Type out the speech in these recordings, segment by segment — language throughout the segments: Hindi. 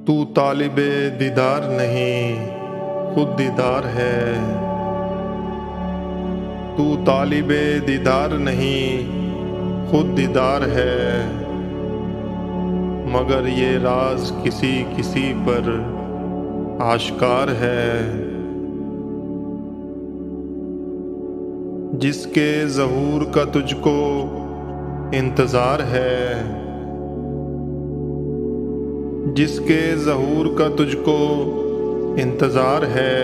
तू तालिबे दीदार नहीं, खुद दीदार है। तू तालिबे दीदार नहीं, खुद दीदार है। मगर ये राज किसी किसी पर आश्कार है। जिसके ज़हूर का तुझको इंतज़ार है, जिसके ज़हूर का तुझको इंतज़ार है,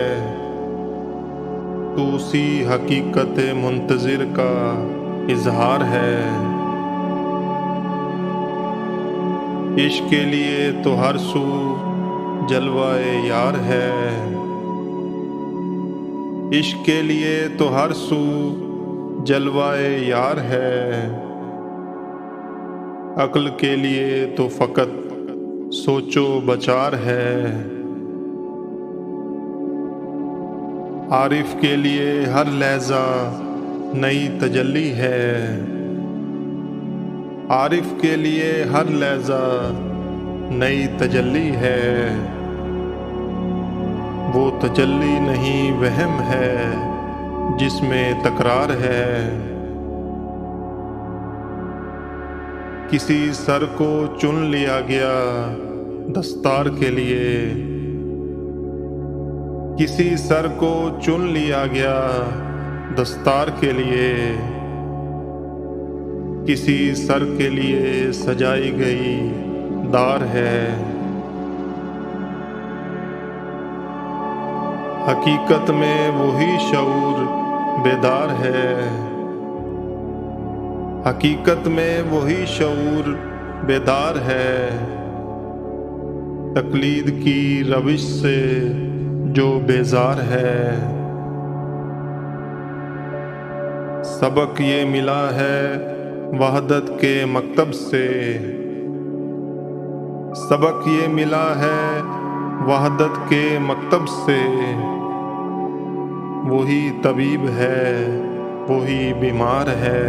तू उसी हकीकत मुंतज़िर का इज़हार है। इश्क़ के लिए तो हर सू जलवाए यार है, इश्क़ के लिए तो हर सू जलवाए यार है। अक्ल के लिए तो फ़कत सोचो बचार है। आरिफ के लिए हर लहज़ा नई तजल्ली है, आरिफ के लिए हर लहज़ा नई तजल्ली है। वो तजल्ली नहीं वहम है जिसमें तकरार है। किसी सर को चुन लिया गया दस्तार के लिए, किसी सर को चुन लिया गया दस्तार के लिए। किसी सर के लिए सजाई गई दार है। हकीकत में वही शऊर बेदार है, हकीकत में वही शऊर बेदार है। तकलीद की रविश से जो बेजार है। सबक ये मिला है वहदत के मकतब से, सबक ये मिला है वहदत के मकतब से। वही तबीब है, वही बीमार है।